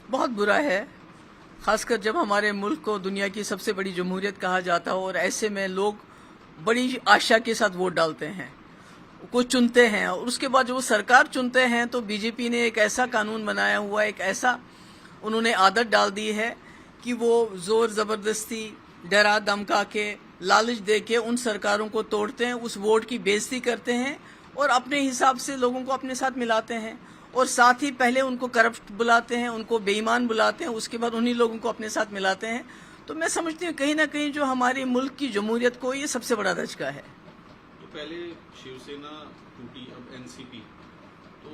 बहुत बुरा है, खासकर जब हमारे मुल्क को दुनिया की सबसे बड़ी जमहूरियत कहा जाता हो और ऐसे में लोग बड़ी आशा के साथ वोट डालते हैं, को चुनते हैं और उसके बाद जब वो सरकार चुनते हैं तो बीजेपी ने एक ऐसा कानून बनाया हुआ, एक ऐसा उन्होंने आदत डाल दी है कि वो जोर ज़बरदस्ती, डरा धमका के, लालच दे के उन सरकारों को तोड़ते हैं, उस वोट की बेइज्जती करते हैं और अपने हिसाब से लोगों को अपने साथ मिलाते हैं और साथ ही पहले उनको करप्ट बुलाते हैं, उनको बेईमान बुलाते हैं, उसके बाद उन्हीं लोगों को अपने साथ मिलाते हैं। तो मैं समझती हूँ कहीं ना कहीं जो हमारे मुल्क की जमहूरियत को ये सबसे बड़ा धचका है। तो पहले शिवसेना टूटी, अब एनसीपी, तो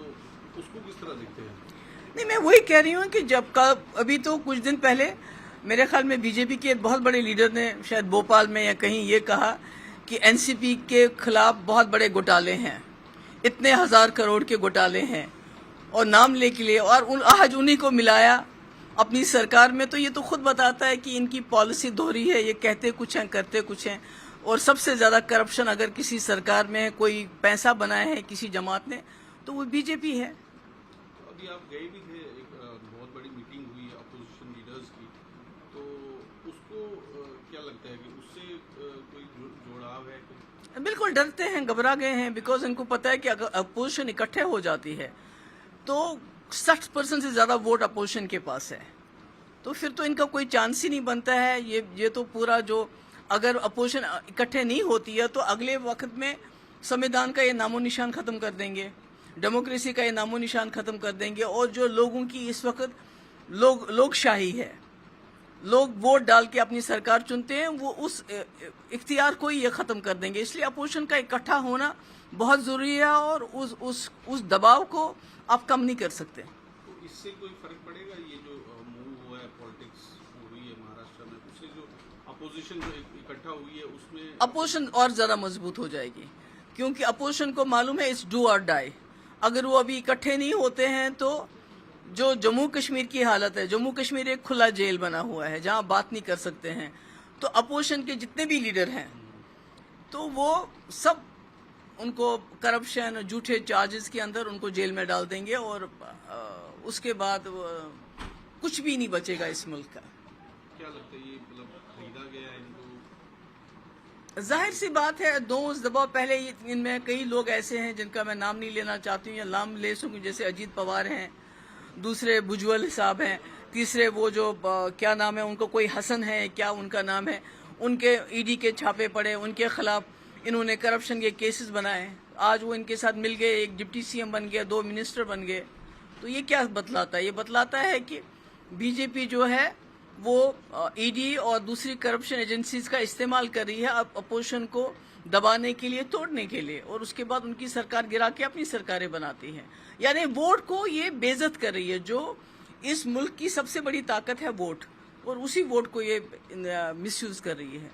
उसको किस तरह देखते हैं? नहीं, मैं वही कह रही हूँ कि अभी तो कुछ दिन पहले मेरे ख्याल में बीजेपी के एक बहुत बड़े लीडर ने शायद भोपाल में या कहीं ये कहा कि एनसीपी के खिलाफ बहुत बड़े घोटाले हैं, इतने 1000 करोड़ के घोटाले हैं और नाम लेके लिए और आज उन्हीं को मिलाया अपनी सरकार में। तो ये तो खुद बताता है कि इनकी पॉलिसी दोहरी है, ये कहते कुछ हैं करते कुछ हैं। और सबसे ज़्यादा करप्शन अगर किसी सरकार में है, कोई पैसा बनाया है किसी जमात ने, तो वो बीजेपी है। तो अभी आप गए भी थे, एक बहुत बड़ी मीटिंग हुई अपोजिशन लीडर्स की, तो उसको क्या लगता है कि उससे कोई जोड़ाव है? बिल्कुल डरते हैं, घबरा गए हैं, बिकॉज इनको पता है कि अगर अपोजिशन इकट्ठे हो जाती है तो 60% से ज़्यादा वोट अपोजिशन के पास है, तो फिर तो इनका कोई चांस ही नहीं बनता है। ये तो पूरा जो अगर अपोजिशन इकट्ठे नहीं होती है तो अगले वक्त में संविधान का ये नामो निशान ख़त्म कर देंगे, डेमोक्रेसी का ये नामो निशान ख़त्म कर देंगे और जो लोगों की इस वक्त लोकशाही है, लोग वोट डाल के अपनी सरकार चुनते हैं, वो उस इख्तियार को ही ये ख़त्म कर देंगे। इसलिए अपोजिशन का इकट्ठा होना बहुत ज़रूरी है और उस दबाव को आप कम नहीं कर सकते। तो इससे कोई फर्क पड़ेगा, ये जो मूव हुआ है, पॉलिटिक्स हुई है महाराष्ट्र में, उससे जो अपोजिशन जो इकट्ठा हुई है उसमें अपोजिशन और ज़्यादा मजबूत हो जाएगी, क्योंकि अपोजिशन को मालूम है इट्स डू और डाई। अगर वो अभी इकट्ठे नहीं होते हैं तो जो जम्मू कश्मीर की हालत है, जम्मू कश्मीर एक खुला जेल बना हुआ है जहां बात नहीं कर सकते हैं, तो अपोजिशन के जितने भी लीडर हैं तो वो सब उनको करप्शन, झूठे चार्जेस के अंदर उनको जेल में डाल देंगे और उसके बाद कुछ भी नहीं बचेगा इस मुल्क का। क्या लगता है, ये मतलब खरीदा गया है इनको? जाहिर सी बात है, दो दबाव पहले इनमें कई लोग ऐसे हैं जिनका मैं नाम नहीं लेना चाहती हूँ या नाम ले सकूँ, जैसे अजीत पवार हैं, दूसरे भुजबल साहब हैं, तीसरे वो जो क्या नाम है उनको, कोई हसन है क्या उनका नाम है, उनके ईडी के छापे पड़े, उनके खिलाफ इन्होंने करप्शन के केसेस बनाए, आज वो इनके साथ मिल गए, एक डिप्टी सीएम बन गया, 2 मिनिस्टर बन गए। तो ये क्या बतलाता है? ये बतलाता है कि बीजेपी जो है वो ईडी और दूसरी करप्शन एजेंसीज का इस्तेमाल कर रही है अपोजिशन को दबाने के लिए, तोड़ने के लिए, और उसके बाद उनकी सरकार गिरा के अपनी सरकारें बनाती है। यानी वोट को ये बेइज्जत कर रही है, जो इस मुल्क की सबसे बड़ी ताकत है वोट, और उसी वोट को ये मिसयूज कर रही है।